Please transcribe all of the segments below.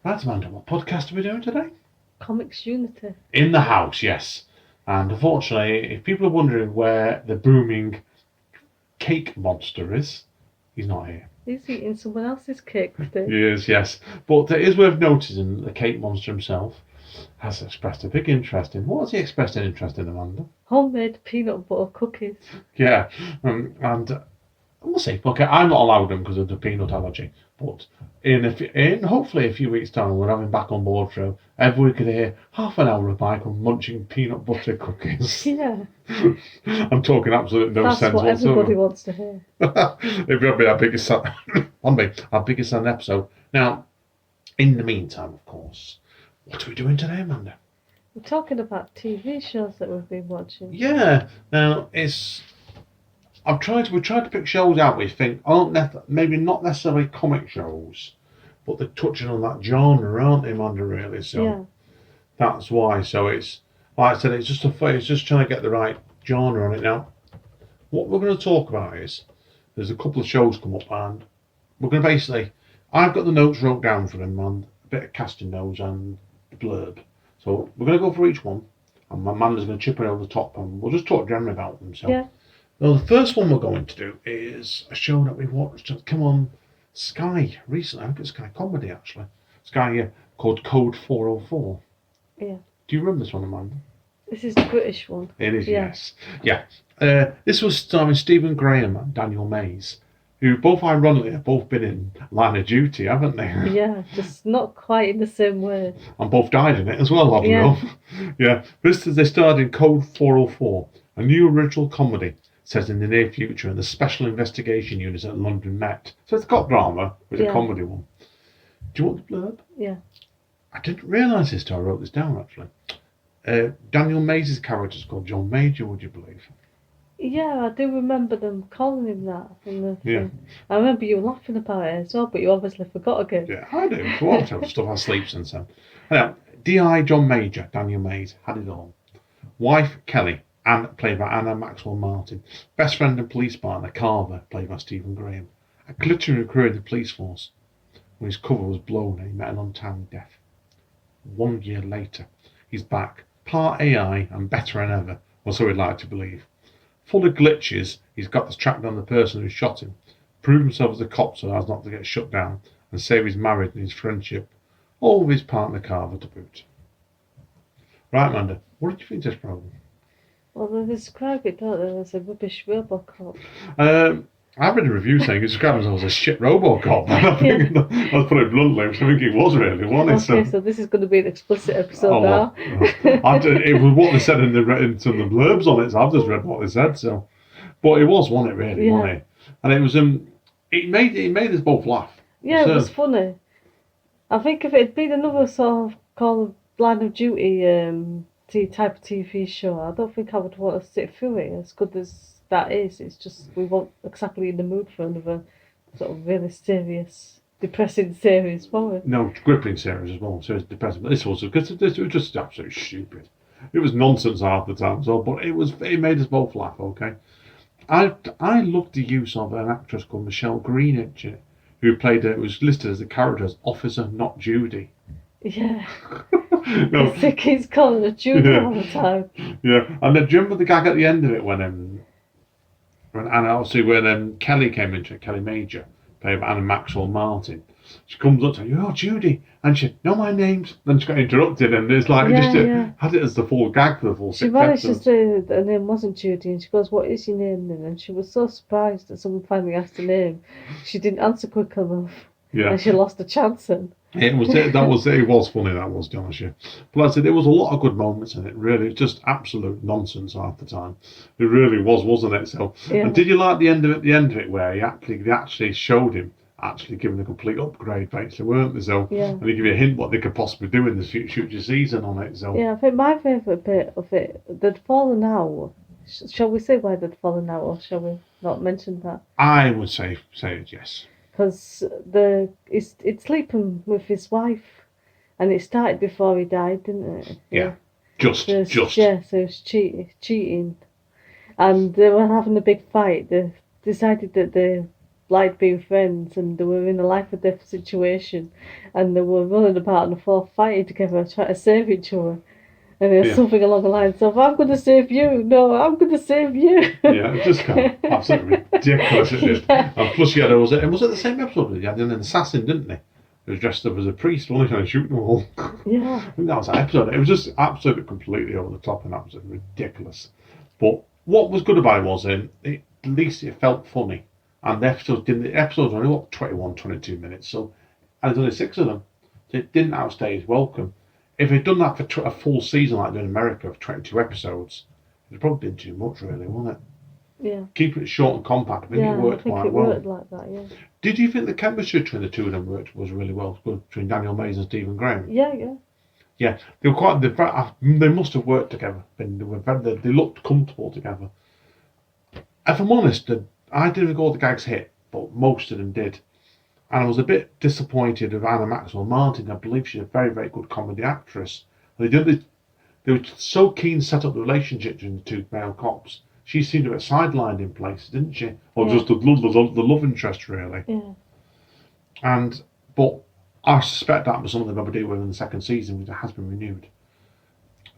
Right, Amanda, what podcast are we doing today? Comics Unity. In the house, yes. And unfortunately, if people are wondering where the booming cake monster is, he's not here. He's eating someone else's cake today. He is, yes. But it is worth noticing that the cake monster himself has expressed a big interest in. What has he expressed an interest in, Amanda? Homemade peanut butter cookies. Yeah, and we'll see. Okay, I'm not allowed them because of the peanut allergy. But in hopefully a few weeks' time, we're having back on board for every week of the year, half an hour of Michael munching peanut butter cookies. Yeah. I'm talking absolute no That's sense what whatsoever. everybody wants to hear. It'll be our biggest episode. Now, in the meantime, of course, what are we doing today, Amanda? We're talking about TV shows that we've been watching. Yeah. Now we tried to pick shows out we think aren't maybe not necessarily comic shows, but they're touching on that genre, aren't they, Amanda? Really, so Yeah. that's why. So it's like I said, it's just trying to get the right genre on it. Now, what we're going to talk about is there's a couple of shows come up, and we're going to basically I've got the notes wrote down for them and a bit of casting notes and the blurb. So we're going to go for each one, and Amanda's going to chip it over the top, and we'll just talk generally about them. So. Yeah. Well, the first one we're going to do is a show that we watched that came on Sky recently. I think it's Sky Comedy, actually. Sky, called Code 404. Yeah. Do you remember this one, Amanda? This is the British one. It is, Yeah. yes. Yeah. This was starring Stephen Graham and Daniel Mays, who both, ironically, have both been in Line of Duty, haven't they? Yeah, just not quite in the same way. And both died in it as well, oddly enough. Yeah. They starred in Code 404, a new original comedy set in the near future in the Special Investigation Unit at London Met. So it's got drama, but it's a comedy one. Do you want the blurb? Yeah. I didn't realise this till I wrote this down, actually. Daniel Mays' character is called John Major, would you believe? Yeah, I do remember them calling him that in the Yeah. thing. I remember you laughing about it as well, but you obviously forgot again. Yeah, I do. A lot of stuff I sleep since then. Now, D.I. John Major, Daniel Mays, had it all. Wife, Kelly, played by Anna Maxwell Martin. Best friend and police partner, Carver, played by Stephen Graham. A glittering career in the police force when his cover was blown and he met an untimely death. 1 year later, he's back, part AI and better than ever, or so he'd like to believe. Full of glitches, he's got to track down the person who shot him, prove himself as a cop so as not to get shut down, and save his marriage and his friendship, all with his partner Carver to boot. Right, Amanda, what did you think of this programme? Well, they describe it, don't they, as a rubbish Robocop. I read a review saying it described himself as a shit Robocop. I think, let's put it bluntly, which I think it was really, wasn't it? Okay, so this is going to be an explicit episode now. It was what they said in the blurbs on it, so I've just read what they said. So, but it wasn't it really, wasn't it? And it was it made us both laugh. Yeah, it was funny. I think if it had been another sort of Call of Line of Duty type of TV show, I don't think I would want to sit through it as good as that is. It's just we weren't exactly in the mood for another sort of really serious, depressing series, were we? No, gripping series as well. So it's depressing. But this was because it was just absolutely stupid. It was nonsense half the time, but it made us both laugh. Okay, I loved the use of an actress called Michelle Greenidge, who played it was listed as the character as Officer Not Judy. Yeah. No. I think he's calling her Judy all the time. Yeah, and then do you remember the gag at the end of it when Kelly came into it, Kelly Major, played by Anna Maxwell Martin. She comes up to her, "Oh, Judy," and she, "No, my name's." Then she got interrupted, and it's like had it as the full gag for the full 6 She managed episodes. to say her name wasn't Judy, and she goes, "What is your name then?" And she was so surprised that someone finally asked her name. She didn't answer quick enough. Yeah. And she lost a chance then. It was funny, that was, to be honest with you. But like I said, there was a lot of good moments in it, really. It's just absolute nonsense half the time. It really was, wasn't it? So, and did you like the end of it where they actually showed him giving a complete upgrade, basically, weren't they? So, and they give you a hint what they could possibly do in the future season on it. So, yeah, I think my favourite bit of it, they'd fallen out. Shall we say why they'd fallen out, or shall we not mention that? I would say it, yes. Because he's sleeping with his wife, and it started before he died, didn't it? Yeah, just. Yeah, so it was cheating, and they were having a big fight. They decided that like being friends, and they were in a life or death situation, and they were running about on the floor fighting together, trying to save each other. And there's Yeah. something along the lines of, I'm going to save you. No, I'm going to save you. Yeah, it just got absolutely ridiculous, it did. Yeah. And plus, you had, was it the same episode? You had an assassin, didn't he? Who was dressed up as a priest, only trying to shoot them all. Yeah. I think that was that episode. It was just absolutely completely over the top and absolutely ridiculous. But what was good about it was, at least it felt funny. And the episodes were only, what, 21, 22 minutes. So, and there's only 6 of them. So it didn't outstay its welcome. If they'd done that for a full season like they did in America of 22 episodes, it'd probably been too much, really, wouldn't it? Yeah. Keeping it short and compact, I think Yeah, it worked I think quite it well. worked like that, yeah. Did you think the chemistry between the two of them was really well good, between Daniel Mays and Stephen Graham? Yeah, yeah. Yeah, they were quite. They must have worked together. They looked comfortable together. If I'm honest, I didn't think all the gags hit, but most of them did. And I was a bit disappointed with Anna Maxwell Martin. I believe she's a very, very good comedy actress. They were so keen to set up the relationship between the two male cops. She seemed a bit sidelined in places, didn't she? Or just the love interest, really. Yeah. But I suspect that was something they'll be doing in the second season, which has been renewed.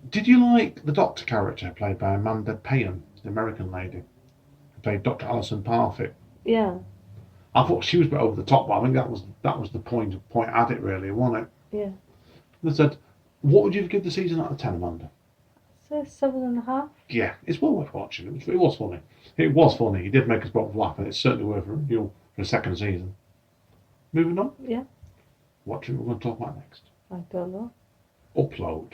Did you like the Doctor character played by Amanda Payan, the American lady, who played Dr. Alison Parfitt? Yeah. I thought she was a bit over the top, but I think that was the point at it, really, wasn't it? Yeah. They said, what would you give the season out of 10, Amanda? So 7.5. Yeah, it's well worth watching. It was funny. It was funny. It did make us both laugh, and it's certainly worth a review for a second season. Moving on. Yeah. What are we going to talk about next? I don't know. Upload.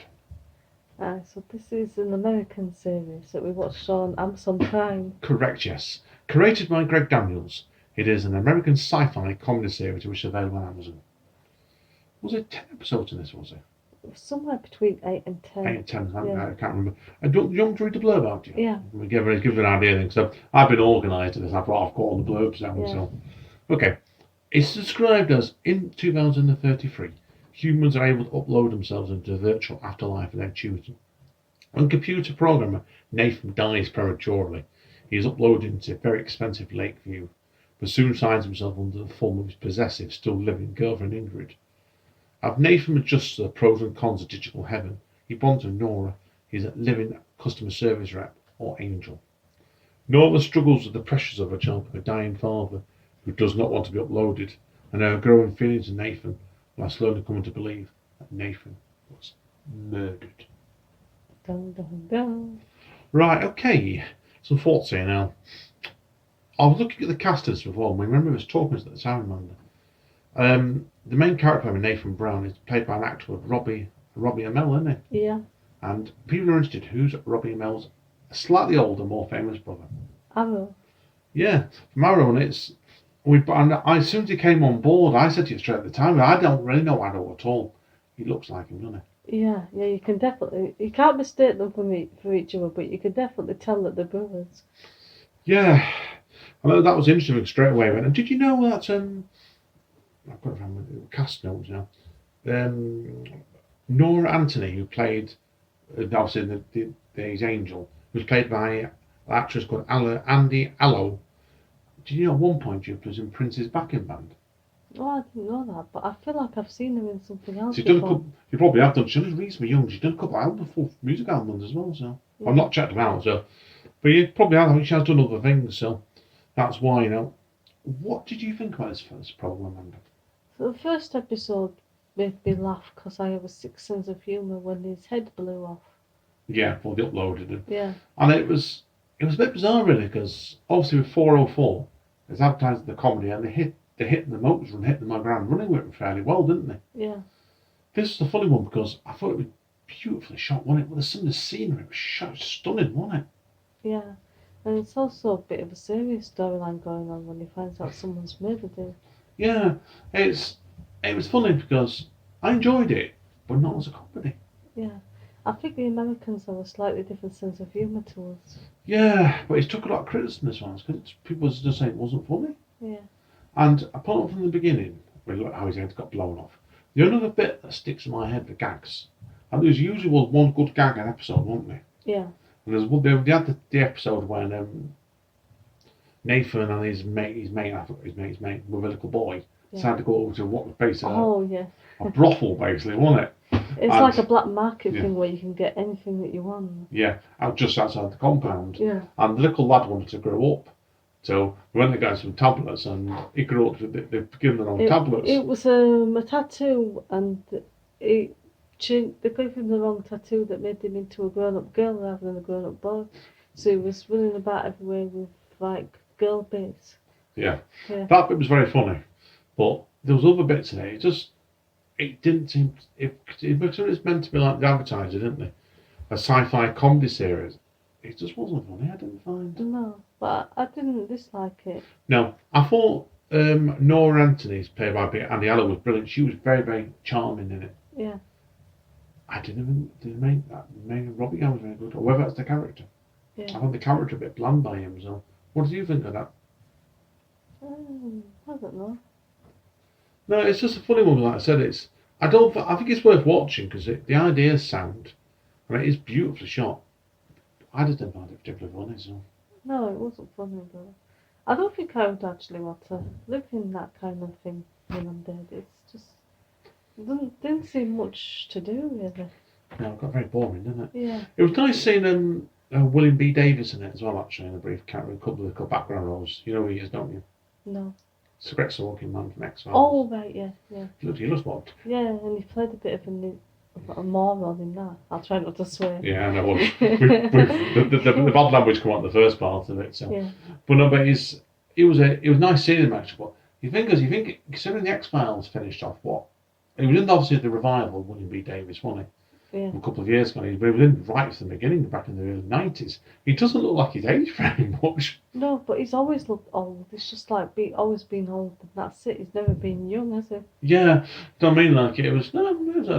So this is an American series that we watched on Amazon Prime. Correct, yes. Created by Greg Daniels. It is an American sci-fi comedy series which is available on Amazon. Was it 10 episodes in this, was it? Somewhere between 8 and 10. 8 and 10, Yeah. I can't remember. Do you want me to read the blurb out to you? Yeah. We give it an idea then. So I've been organised in this. I've got all the blurbs down. Yeah. So, okay. It's described as, in 2033, humans are able to upload themselves into a virtual afterlife of their choosing. When computer programmer Nathan dies prematurely, he is uploaded into a very expensive Lakeview, but soon finds himself under the thumb of his possessive, still living girlfriend Ingrid. As Nathan adjusts to the pros and cons of digital heaven, he bonds with Nora, his living customer service rep, or angel. Nora struggles with the pressures of her job with a dying father who does not want to be uploaded, and her growing feelings of Nathan, while slowly coming to believe that Nathan was murdered. Dun, dun, dun. Right, okay. Some thoughts here now. I was looking at the casters before, and we remember us talking at the time, Amanda. The main character, Nathan Brown, is played by an actor called Robbie Amell, isn't he? Yeah. And people are interested, who's Robbie Amell's slightly older, more famous brother? Arrow. Yeah, from Arrow, and as soon as he came on board, I said to you straight at the time, I don't really know Arrow at all. He looks like him, doesn't he? Yeah, you can definitely, you can't mistake them for each other, but you can definitely tell that they're brothers. Yeah, I know that was interesting straight away. And did you know that, I've got to remember the cast notes now, Nora Anthony, who played, obviously, his angel, was played by an actress called Andy Allo. Did you know at one point she was in Prince's backing band? Oh, I didn't know that, but I feel like I've seen her in something else She's done before. you probably have done. She was reasonably young. She's done a couple of albums, full music albums as well. So Yeah. I've not checked them out. So, but you probably have. I mean, she has done other things. So that's why, What did you think about this problem, Amanda? So the first episode made me laugh because I have a sick sense of humour when his head blew off. Yeah, well, they uploaded it. Yeah. And it was a bit bizarre, really, because obviously with 404, it's advertising the comedy, and they hit the motors and hit the ground running with it fairly well, didn't they? Yeah. This is the funny one because I thought it was beautifully shot, wasn't it? With some of the scenery, it was shot stunning, wasn't it? Yeah. And it's also a bit of a serious storyline going on when he finds out someone's murdered him. Yeah, it was funny because I enjoyed it, but not as a comedy. Yeah. I think the Americans have a slightly different sense of humour to us. Yeah, but it took a lot of criticism this one because people was just saying it wasn't funny. Yeah. And apart from the beginning, with how his head got blown off, the only other bit that sticks in my head, the gags, and there's usually one good gag an episode, wasn't there? Yeah. And they had the episode when Nathan and his mate, I forgot his mate's mate, with a little boy, decided to go over to what was basically a brothel, basically, wasn't it? It's And- like a black market yeah. thing where you can get anything that you want. Yeah, out just outside the compound. Yeah. And the little lad wanted to grow up. So we went to get some tablets and he grew up, they've given him on tablets. It was a tattoo, and they gave him the wrong tattoo that made him into a grown-up girl rather than a grown-up boy. So he was running about everywhere with like girl bits. Yeah. Yeah. That bit was very funny. But there was other bits in it. It didn't seem, it was meant to be like the Advertiser, didn't it? A sci-fi comedy series. It just wasn't funny, I didn't find. No, but I didn't dislike it. No, I thought Nora Anthony's played by Andy Allen was brilliant. She was very, very charming in it. Yeah. I didn't make Robbie Young was very good, or whether that's the character. Yeah. I found the character a bit bland by him, so what do you think of that? I don't know. No, it's just a funny one, like I said, I think it's worth watching because the ideas sound, and it is beautifully shot. I just didn't find it particularly funny, so. No, it wasn't funny, but I don't think I would actually want to live in that kind of thing when I'm dead. It's just didn't seem much to do, really. No, it got very boring, didn't it? Yeah. It was nice seeing William B. Davis in it as well, actually, in a brief couple of little background roles. You know who he is, don't you? No. Cigarette smoking man from X-Files. Oh, right, yeah. He looks what? Yeah, and he played a bit of a moron in that. I'll try not to swear. Yeah, I know. Well, the bad language come out the first part of it. So, yeah. But no, but it was nice seeing him actually. But you think considering the X-Files finished off he was in obviously the revival of William B. Davis, wasn't he? Yeah. A couple of years ago, but he was in right from the beginning, back in the early 90s. He doesn't look like he's aged very much. No, but he's always looked old. It's just like always been old, and that's it. He's never been young, has he? Yeah, don't mean like it was. No, it was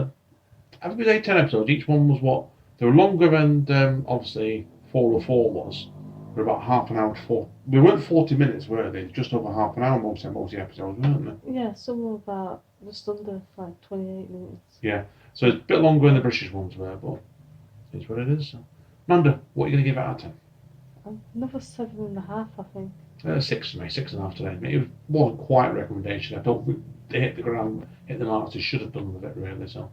I think it was 10 episodes. Each one was what they were longer than obviously 404 was. We're about half an hour to 4. We weren't 40 minutes, were they? Just over half an hour most of the episodes, weren't they? Yeah, some were about just under like 28 minutes. Yeah, so it's a bit longer than the British ones were, but it's what it is. So. Amanda, what are you going to give it out of 10? Another 7.5, I think. 6 for me, 6.5 today. It wasn't quite a recommendation. I don't think they hit the marks they should have done with it, really. So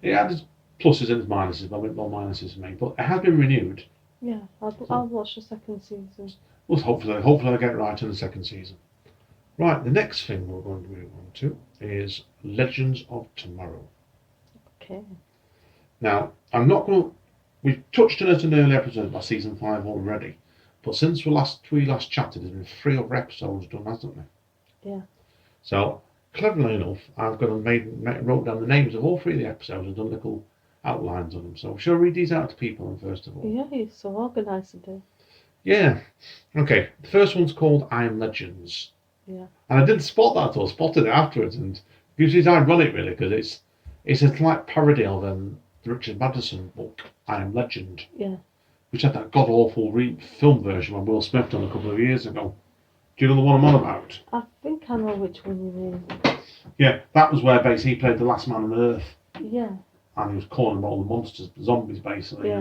it had its pluses and its minuses, but a bit more minuses for me. But it has been renewed. Yeah, I'll watch the second season. Well, hopefully I'll get it right in the second season. Right, the next thing we're going to move on to is Legends of Tomorrow. Okay. Now, I'm not going to... We've touched on it in an early episode about season 5 already, but since we last chatted, there's been 3 other episodes done, hasn't there? Yeah. So, cleverly enough, I've got wrote down the names of all 3 of the episodes and done little outlines on them. So, shall I read these out to people first of all? Yeah, you're so organised today. Yeah. Okay, the first one's called I Am Legends. Yeah. And I didn't spot that until I spotted it afterwards, and it's ironic really because it's a slight parody of the Richard Madison book I Am Legend. Yeah. Which had that god awful film version when Will Smith done a couple of years ago. Do you know the one I'm on about? I think I know which one you mean. Yeah, that was where basically he played the last man on Earth, Yeah. and he was calling all the monsters, the zombies basically. Yeah.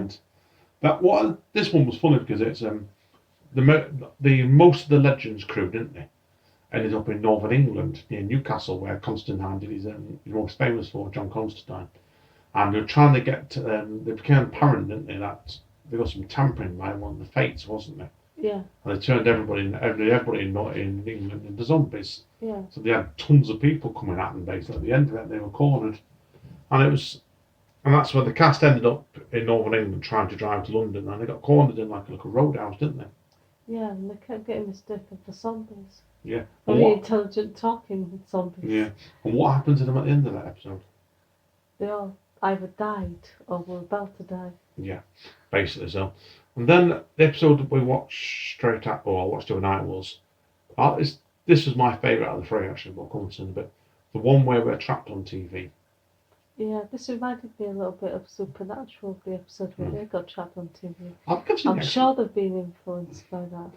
And this one was funny because it's the most of the Legends crew, didn't they? Ended up in northern England near Newcastle, where Constantine did his most famous for, John Constantine. And they were trying to get they became apparent, didn't they, that there was some tampering by one of the fates, wasn't there? Yeah. And they turned everybody in England into zombies. Yeah. So they had tons of people coming at them basically. At the end of it, they were cornered, and that's where the cast ended up in northern England trying to drive to London, and they got cornered in like a little roadhouse, didn't they? Yeah, and they kept getting mistaken for zombies. Yeah. Very intelligent talking zombies. Yeah. And what happened to them at the end of that episode? They all either died or were about to die. Yeah, basically so. And then the episode that we watched I watched the other night was, this was my favourite out of the 3 actually, but I'll come to in a bit. The one where we're trapped on TV. Yeah, this reminded me a little bit of Supernatural, the episode where they got trapped on TV. I'm sure they've been influenced by that.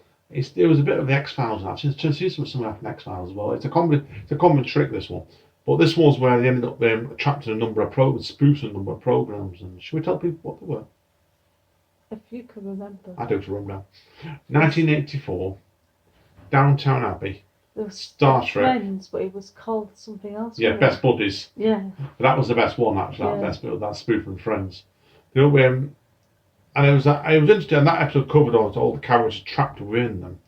There was a bit of the X-Files actually. There's some of the X-Files as well. It's a common trick, this one. But this was where they ended up trapped in a number of spoofs a number of programs. And should we tell people what they were? If you can remember. I do to remember now. 1984, Downtown Abbey, There was Star Trek. Friends, but it was called something else. Yeah, wasn't Best it? Buddies. Yeah. But that was the best one actually. Yeah. That spoof from Friends. You know, and it was interesting. That episode covered all the characters trapped within them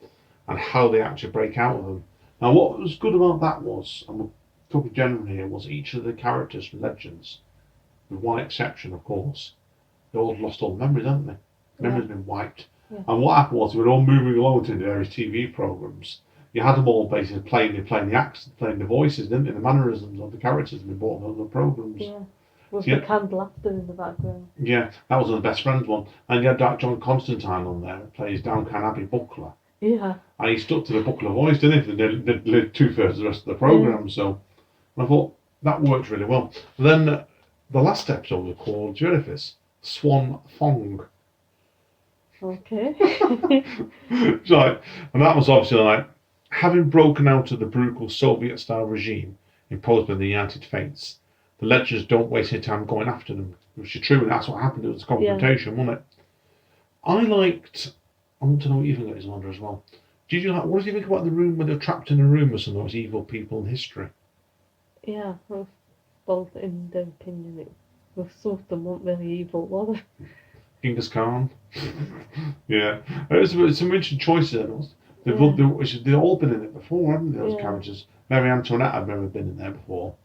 and how they actually break out of them. Now, what was good about that was, and we're talking generally here, was each of the characters from Legends, with one exception, of course, they all lost all memories, haven't they? Memories have been wiped. Yeah. And what happened was, we were all moving along to the various TV programs. You had them all basically playing the accents, playing the voices, didn't they? The mannerisms of the characters had been brought on the programs. Yeah. With the canned laughter in the background. Yeah, that was the Best Friends one. And you had that John Constantine on there, who plays Downtown Abbey Butler. Yeah. And he stuck to the Butler voice, didn't he? They lived 2/3 of the rest of the programme, so I thought that worked really well. Then the last episode was called, do you ready for this? Swan Thong. Okay. So, and that was obviously like, having broken out of the brutal Soviet-style regime imposed by the United States, the Legends don't waste any time going after them, which is true, and that's what happened. It was a confrontation, wasn't it? I want to know what you think of this, Wanda, as well. What did you think about the room where they're trapped in a room with some of those evil people in history? Yeah, well, in their opinion, some of them weren't really evil, were they? Genghis Khan. Yeah. There's some interesting choices in those. They've all been in it before, haven't they, those characters? Mary Antoinette had never been in there before.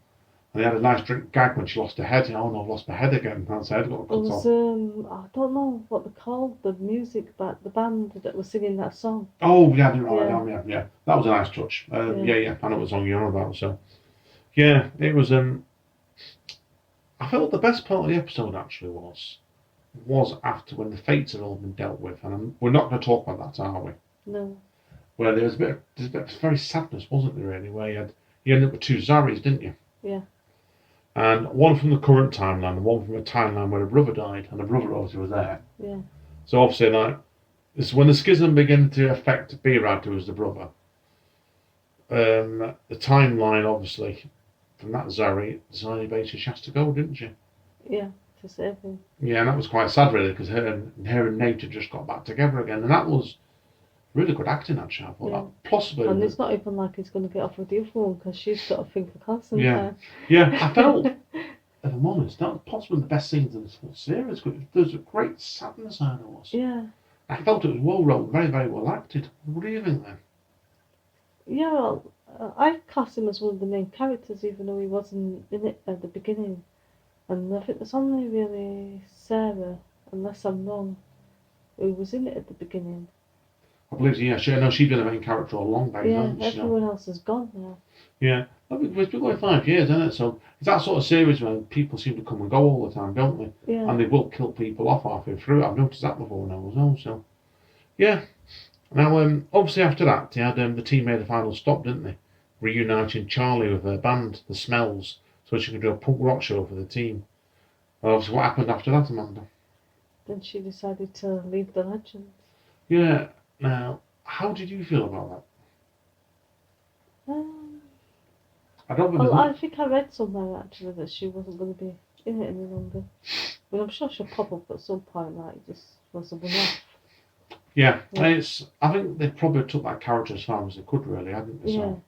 And they had a nice drink gag when she lost her head. Oh no, I've lost my head again. That's her head got cut off. I don't know what they called the music, but the band that was singing that song. Oh, yeah, yeah. That was a nice touch. I know what song you're on about. So, yeah, it was. I felt the best part of the episode actually was after when the fates had all been dealt with, and we're not going to talk about that, are we? No. Where there's a bit of very sadness, wasn't there? Really, where you ended up with two Zaris, didn't you? Yeah. And one from the current timeline, and one from a timeline where a brother died, and the brother obviously was there. Yeah. So obviously, like, this when the schism began to affect Birad, who was the brother. The timeline, obviously, from that Zari, decided basically she has to go, didn't she? Yeah, to save him. Yeah, and that was quite sad, really, because her and Nate had just got back together again, and that was really good acting, actually. I thought that possibly. And it's not even like he's going to get off with the other one because she's got to think of Constantine. Yeah. I felt, if I'm honest, that was possibly the best scenes in this whole series. There's a great sadness out of us. Yeah. I felt it was well wrote, very, very well acted. What do you think then? Yeah, well, I cast him as one of the main characters, even though he wasn't in it at the beginning. And I think there's only really Sarah, unless I'm wrong, who was in it at the beginning. I believe, she's been the main character all along, hasn't she? Everyone else is gone now. Yeah, it's been like 5 years, isn't it? So it's that sort of series where people seem to come and go all the time, don't they? Yeah. And they will kill people off halfway through. I've noticed that before now as well. So, yeah. Now, obviously after that, they had the team made the final stop, didn't they? Reuniting Charlie with her band, The Smells, so she could do a punk rock show for the team. And obviously, what happened after that, Amanda? Then she decided to leave the Legends. Yeah. Now, how did you feel about that? I don't think. Well, I think I read somewhere actually that she wasn't going to be in it any longer. I mean, I'm sure she'll pop up at some point, like just was a one-off. Yeah, I think they probably took that character as far as they could, really, hadn't they? Yeah. So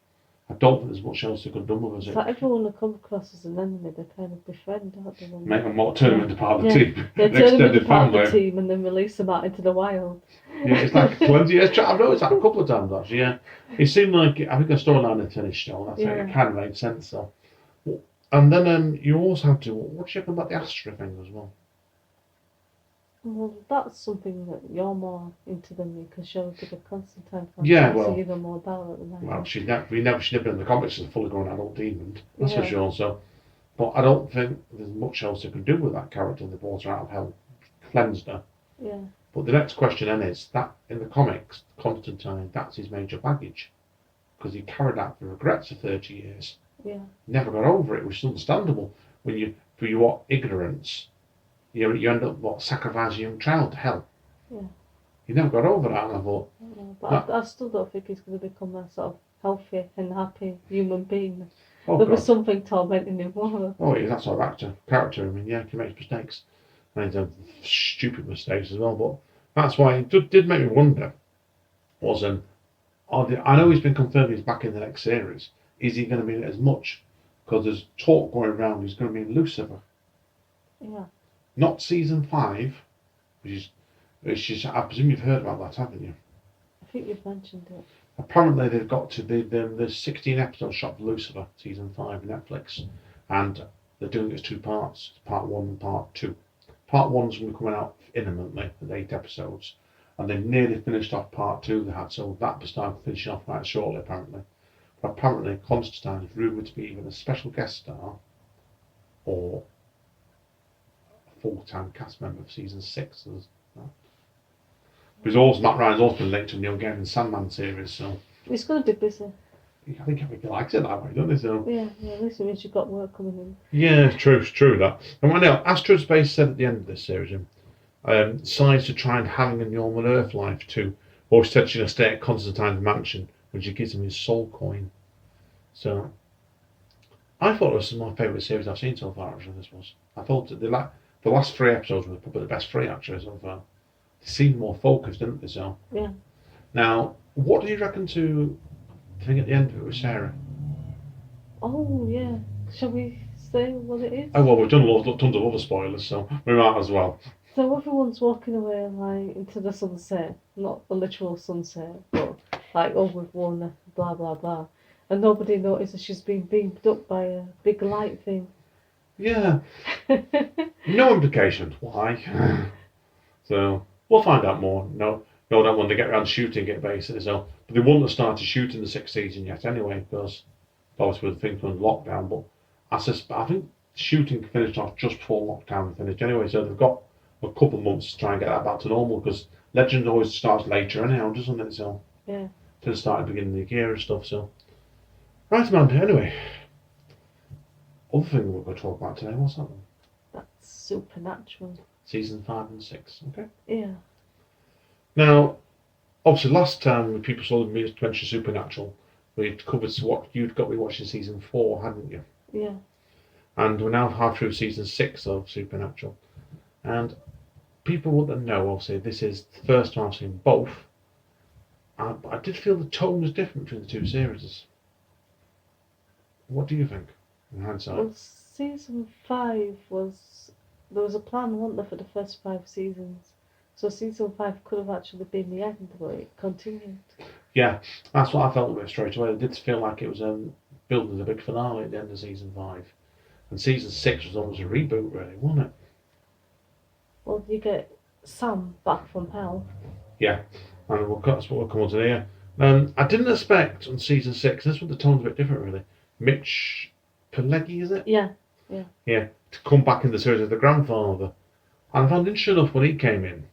I don't think there's much else they could have done with It's it. like everyone they come across as an enemy, they kind of befriend, aren't they? Make them more turn them into part of the team. They The turn them into extended part of the family. team and then release them out into the wild. Yeah, it's like plenty. Yeah, I've noticed that a couple of times actually. Yeah, it seemed like I think the storyline had finished still. That's it. It kind of made sense though. And then you also have to. What do you think about the Astra thing as well? Well, that's something that you're more into than me because you're a bigger Constantine fan. Yeah, so well, you know more about it than I. Well, she's never been in the comics as a fully grown adult demon. That's for Yeah. sure. So, but I don't think there's much else they can do with that character. They brought her out of hell, cleansed her. Yeah. But the next question then is that in the comics, Constantine, that's his major baggage because he carried out the regrets for 30 years. Yeah. Never got over it, which is understandable. For your ignorance, you end up sacrificing a young child to hell. Yeah. He never got over that, and I thought. But I still don't think he's going to become a sort of healthy and happy human being. Oh, there God. was something tormenting him more. Oh, he's that sort of character. I mean, yeah, he makes mistakes. And he does stupid mistakes as well. But that's why it did make me wonder, was I know he's been confirmed he's back in the next series. Is he going to be in it as much? Because there's talk going around he's going to be in Lucifer. Yeah. Not season 5, which is, I presume you've heard about that, haven't you? I think you've mentioned it. Apparently they've got to, there's 16 episodes shot for Lucifer, season 5 on Netflix. And they're doing it as 2 parts, part 1 and part 2. Part 1's going to be coming out imminently, with 8 episodes. And they've nearly finished off part 2 they had, so that will start finishing off quite shortly, apparently. But apparently Constantine is rumoured to be either a special guest star or a full-time cast member for season 6. Because also Matt Ryan's also been linked to Neil Gaiman's Sandman series, so It's going to be busy. I think everybody likes it that way, don't they? So Yeah, at least it means you've got work coming in. yeah, it's true that. And right now, Astrospace said at the end of this series, decides to try and hang a normal Earth life too, or essentially to stay at Constantine's mansion, which gives him his soul coin. So I thought it was my favourite series I've seen so far. Actually, this was. I thought that the last 3 episodes were probably the best 3 actually so far. They seemed more focused, didn't they? So Yeah. now, what do you reckon to the thing at the end of it with Sarah? Oh, yeah. Shall we say what it is? Oh well, we've done tons of other spoilers, so we might as well. So everyone's walking away like into the sunset, not the literal sunset, but like, oh, we've won, blah blah blah, and nobody notices she's been beamed up by a big light thing. Yeah, no implications. Why? So we'll find out more. No, that when they get around shooting it basically. So, but they wouldn't have started shooting the 6th season yet anyway, because obviously with things on lockdown. But I think shooting finished off just before lockdown finished anyway. So they've got a couple of months to try and get that back to normal, because Legend always starts later anyhow, doesn't it? So Yeah. to start at the beginning of the year and stuff. So right, Amanda. Anyway, other thing we're going to talk about today. What's that one? That's supernatural. Season 5 and 6. Okay. Yeah. Now, obviously, last time when people saw the mention Supernatural, we'd covered what you'd got me watching season 4, hadn't you? Yeah. And we're now half through season 6 of Supernatural. And people that know, obviously, this is the first time I've seen both. But I did feel the tone was different between the 2 series. What do you think, in hindsight? Well, season 5 was, there was a plan, wasn't there, for the first 5 seasons. So season 5 could have actually been the end, but it continued. Yeah, that's what I felt with it straight away. It did feel like it was building a big finale at the end of season 5. And season 6 was almost a reboot, really, wasn't it? Well, you get Sam back from hell. Yeah, and that's what we'll come on to here. I didn't expect on season 6, this one the tone's a bit different, really. Mitch Pileggi, is it? Yeah. Yeah, to come back in the series as the grandfather. And I found interesting enough when he came in,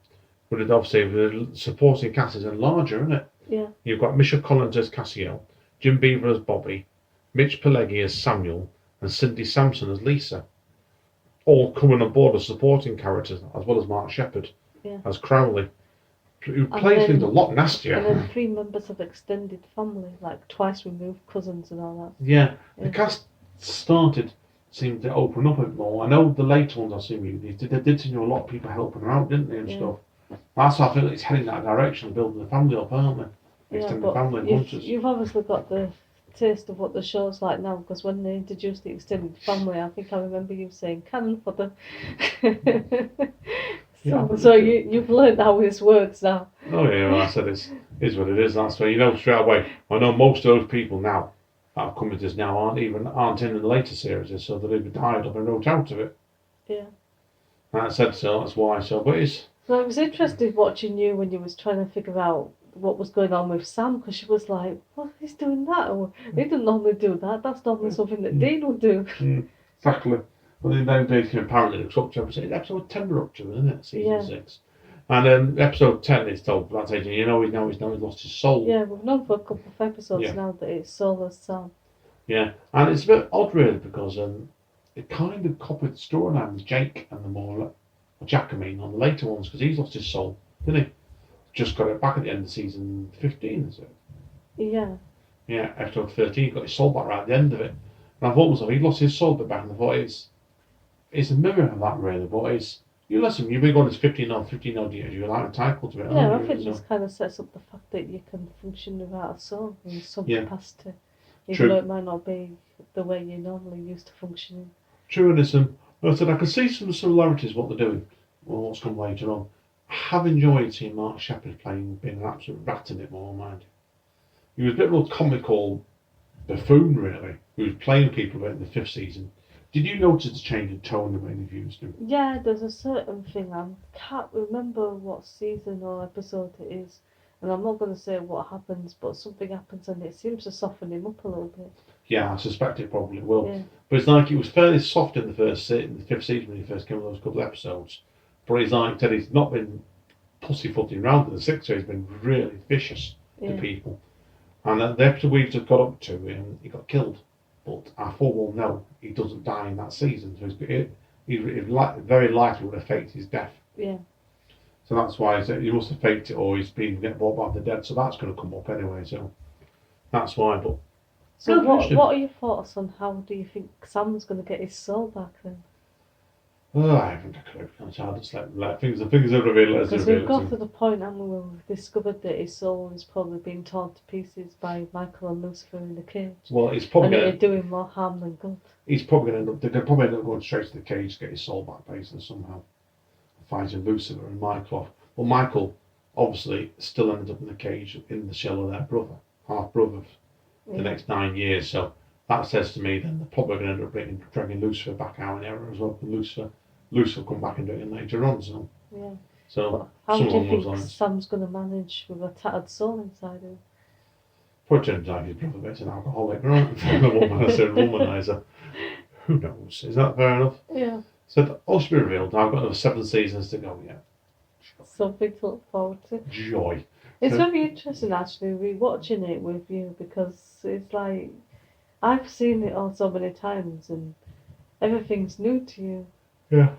but it obviously the supporting cast is larger, isn't it? Yeah. You've got Misha Collins as Cassiel, Jim Beaver as Bobby, Mitch Pileggi as Samuel, and Cindy Sampson as Lisa. All coming on board as supporting characters, as well as Mark Sheppard as Crowley, who plays things a lot nastier. And then 3 members of extended family, like twice removed cousins and all that. Yeah, the cast seemed to open up a bit more. I know the later ones I've seen, they did seem to a lot of people helping her out, didn't they, and stuff. That's why I feel it's heading that direction, building the family up, aren't they? Extended family and hunters. You've obviously got the taste of what the show's like now, because when they introduced the extended family, I think I remember you saying cannon fodder. So you've learned how this works now. Oh yeah, well, I said it is what it is. That's why, straight away. I know most of those people now that have come into this now aren't in the later series, so they've either died or been wrote out of it. Yeah. And I said so. That's why. So, but it's. So it was interesting watching you when you was trying to figure out what was going on with Sam, because she was like, "Well, he's doing that, or he didn't normally do that. That's normally something that Dean would do." Exactly. Well, then they apparently it's up to episode 10 we're up to, isn't it? Season 6. And episode 10 is told that agent, he's lost his soul. Yeah, we've known for a couple of episodes now that it's soulless Sam. Yeah, and it's a bit odd really, because it kind of copied the storyline with Jake and Jack, on the later ones, because he's lost his soul, didn't he? Just got it back at the end of season 15, is it? Yeah. Yeah, episode 13, got his soul back right at the end of it. And I thought to myself, he lost his soul bit back, and I thought it's a mirror of that really, but You listen, you've been going this 15 odd years, you're like entitled to it, Yeah, I aren't you? think So, this kind of sets up the fact that you can function without a soul in some yeah, capacity, even though true. it might not be the way you're normally used to functioning. True, and listen, like I said, I can see some similarities what they're doing, or what's come later on. I have enjoyed seeing Mark Sheppard playing, being an absolute rat in it more, mind you. He was a bit of a comical buffoon, really, who was playing people a bit in the fifth season. Did you notice the change in tone the way they've used him? Yeah, there's a certain thing, I can't remember what season or episode it is, and I'm not going to say what happens, but something happens and it seems to soften him up a little bit. Yeah, I suspect it probably will. Yeah, But it's like it was fairly soft in in the fifth season when he first came on those couple of episodes. But he's like said, he's not been pussyfooting around in the sixth, so he's been really vicious to yeah, people. And the episode we've just got up to, he got killed. But I full well know he doesn't die in that season, so very likely would have faked his death. yeah. So that's why he must have faked it, or he's been get brought back to the dead. So that's going to come up anyway. So that's why. But So no, what are your thoughts on how do you think Sam's going to get his soul back then? oh, I haven't a clue. I'll just let things. The things are revealed as Because they're we've got revealed. to the point, haven't we, where we've discovered that his soul is probably being torn to pieces by Michael and Lucifer in the cage. Well, it's And probably it'll do him more harm than good. he's probably going to end up. They're probably end up going straight to the cage to get his soul back, basically somehow, fighting Lucifer and Michael off. Well, Michael obviously still ended up in the cage in the shell of their brother, half brother, for the next 9 years. So that says to me then they're probably going to end up dragging Lucifer back out in error as well. Lucifer will come back and do it later on. So Yeah. so But how do someone you was think like, Sam's going to manage with a tattered soul inside him? probably turns out his brother is an alcoholic, right? Womanizer. Who knows? Is that fair enough? Yeah. So that all should be revealed. I've got another 7 seasons to go yet. Something to look forward to. Joy. It's So- very interesting actually rewatching it with you because it's like I've seen it all so many times and everything's new to you. Yeah.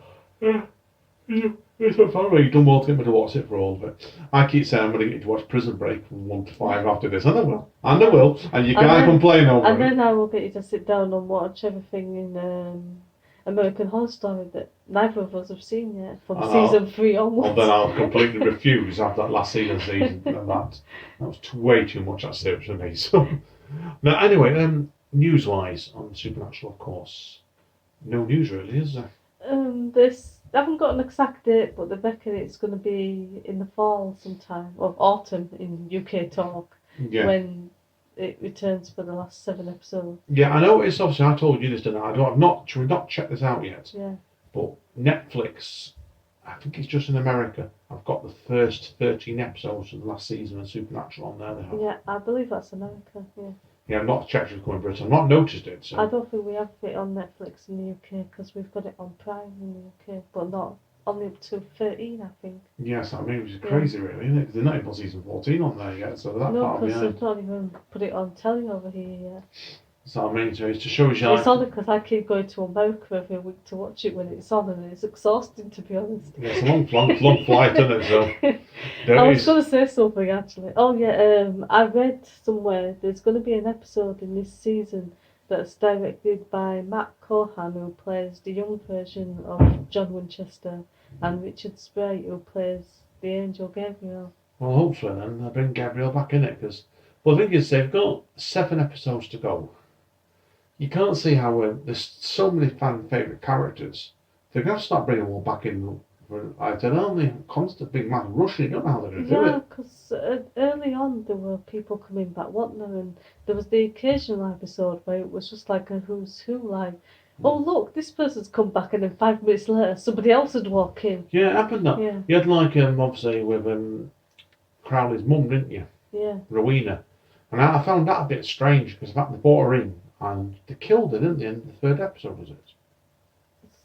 It's not fun. You've done well to get me to watch it for all of it. I keep saying I'm going to get you to watch Prison Break from 1 to 5 after this. And I will. And I will. And you can't complain over And it. then I will get you to sit down and watch everything in American Horror Story that neither of us have seen yet from season 3 onwards. And then I'll completely refuse after that last season. And that was way too much that series for me. So, now, anyway, news-wise on Supernatural, of course, no news really, is there? I haven't got an exact date, but they reckon it's going to be in the fall sometime, or autumn in UK talk, Yeah. when it returns for the last 7 episodes. Yeah, I know it's obviously, I told you this, didn't I? We've not checked this out yet. Yeah. But Netflix, I think it's just in America, I've got the first 13 episodes of the last season of Supernatural on there. They have. Yeah, I believe that's America, yeah. Yeah, I've not checked if it's coming in Britain. I've not noticed it. So. I don't think we have it on Netflix in the UK because we've got it on Prime in the UK, but not only up to 13, I think. Yes, I mean, which is crazy, really, isn't it? 'Cause they're not even season 14 on there yet, so that No, part because behind. they've not even put it on telly over here yet. So I mean, so it's to show you. It's only because I keep going to America every week to watch it when it's on, and it's exhausting, to be honest. Yeah, it's a long flight, isn't it? So I was going to say something actually. Oh yeah, I read somewhere there's going to be an episode in this season that's directed by Matt Cohan, who plays the young version of John Winchester, and Richard Sprite, who plays the angel Gabriel. Well, hopefully then they'll bring Gabriel back in it, because well, the thing is they've got 7 episodes to go. You can't see how there's so many fan favourite characters. They're going to start bringing them all back in. I don't know, the constant big man rushing. I don't know how they're going to do Yeah, it. because early on there were people coming back wanting them, and there was the occasional episode where it was just like a who's who, like, oh look, this person's come back, and then 5 minutes later somebody else had walked in. Yeah, it happened that. Yeah. You had like obviously with Crowley's mum, didn't you? Yeah. Rowena. And I found that a bit strange because they brought her in and they killed her, didn't they, in the 3rd episode, was it?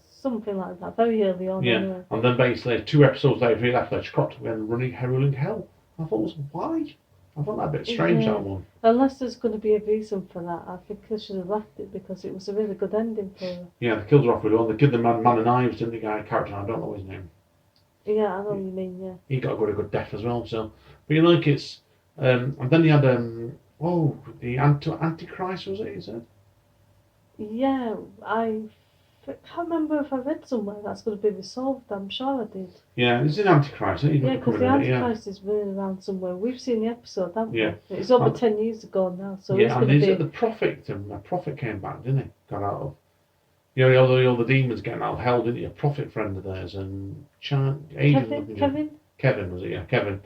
Something like that, very early on. Yeah. Anyway. And then basically 2 episodes later he left her Scott and running hell. I thought, why? I found that a bit strange, Yeah. that one. Unless there's going to be a reason for that, I think they should have left it because it was a really good ending for her. Yeah, they killed her off with one. They killed the man of knives, didn't the guy character? I don't know his name. Yeah, I know what you mean. Yeah. He got a very good death as well. So, but you like it's and then you had the Antichrist, was it? He said. Yeah, I I can't remember if I read somewhere that's going to be resolved. I'm sure I did. Yeah, it's an Antichrist. He's Yeah, not because the coming in it, Antichrist is running around somewhere. We've seen the episode, haven't Yeah. we? It's over Um, 10 years ago now, so yeah, he's and going to is it be. the prophet? The prophet came back, didn't he? Got out of. You know, all the demons getting out of hell, didn't he? A prophet friend of theirs and Asian looking. Kevin was it? Yeah, Kevin.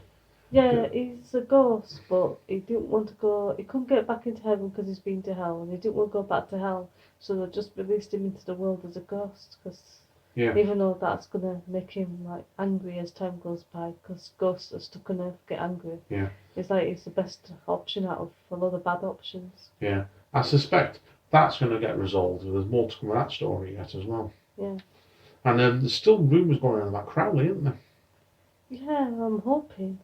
Yeah, he's a ghost, but he didn't want to go. He couldn't get back into heaven because he's been to hell, and he didn't want to go back to hell, so they just released him into the world as a ghost. Because Yeah. even though that's gonna make him like angry as time goes by, because ghosts are stuck on Earth get angry. Yeah. It's like it's the best option out of a lot of bad options. Yeah. I suspect that's going to get resolved. There's more to come of that story yet as well. Yeah. And there's still rumours going on about Crowley, isn't there? Yeah, I'm hoping.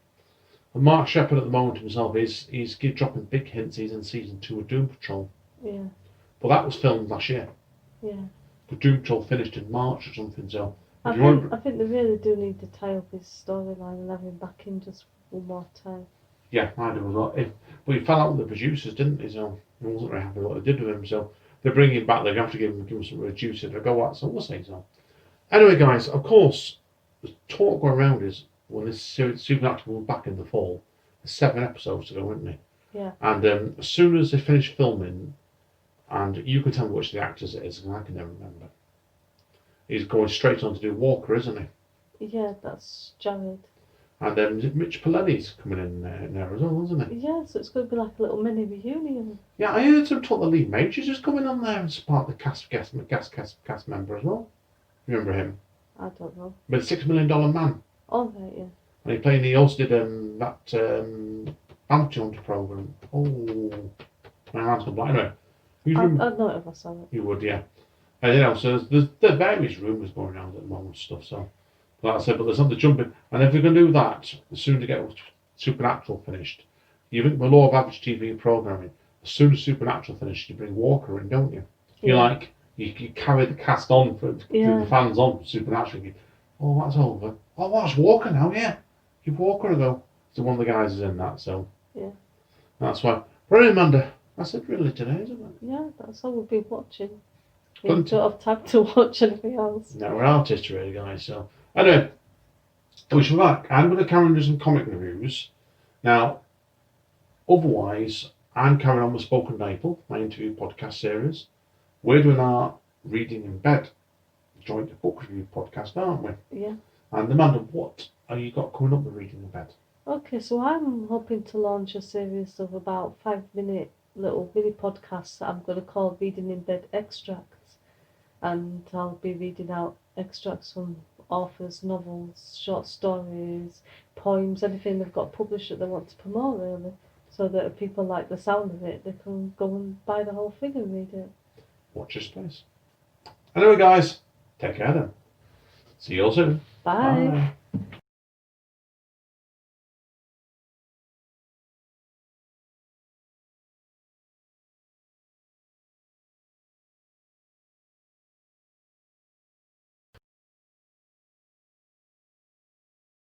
And Mark Sheppard at the moment himself he's dropping big hints. He's in season 2 of Doom Patrol. Yeah. But that was filmed last year. Yeah. The Doom Patrol finished in March or something. So I think they really do need to tie up his storyline and have him back in just one more time. Yeah, I do as well. But he fell out with the producers, didn't he? So he wasn't very happy with what they did with him. So they're bringing him back. They're going to have to give him some reducer to go at. So we'll see. So anyway, guys, of course, the talk going around is when this Supernatural will be back in the fall. There's 7 episodes to go, isn't there? Yeah. And as soon as they finish filming, and you can tell me which of the actors it is, because I can never remember. He's going straight on to do Walker, isn't he? Yeah, that's Jared. And Mitch Pileggi's coming in there as well, isn't he? Yeah, so it's going to be like a little mini reunion. Yeah, I heard some talk the lead Majors is coming on there as part of the cast member as well. Remember him? I don't know. With $6 million Man. Oh, right, yeah. And he also did that bounty hunter program. Oh, my hand's gone blank. Anyway, I'd know it if I saw it. You would, yeah. And, you know, so there's various rumours going around at the moment and stuff. So, like I said, but there's something jumping. And if they're going to do that, as soon as they get Supernatural finished, you think the law of average TV programming, as soon as Supernatural finishes, you bring Walker in, don't you? Yeah. You carry the cast on for the fans on for Supernatural. Oh, that's over. Oh, that's Walker now, yeah. Give Walker a go. So one of the guys is in that, so. Yeah. That's why. Right, Amanda. That's it really today, isn't it? Yeah, that's all we've been watching. We don't have time to watch anything else. No, we're artists really, guys, so. Anyway, we should back. I'm going to carry on doing some comic reviews. Now, otherwise, I'm carrying on with Spoken April, my interview podcast series. We're doing our Reading in Bed joint book review podcast, aren't we? Yeah. And Amanda, what have you got coming up with Reading in Bed? Okay, so I'm hoping to launch a series of about 5-minute little mini podcasts that I'm going to call Reading in Bed Extracts. And I'll be reading out extracts from authors' novels, short stories, poems, anything they've got published that they want to promote, really. So that if people like the sound of it, they can go and buy the whole thing and read it. Watch your space. Anyway, guys, take care then. See you all soon. Bye. Bye.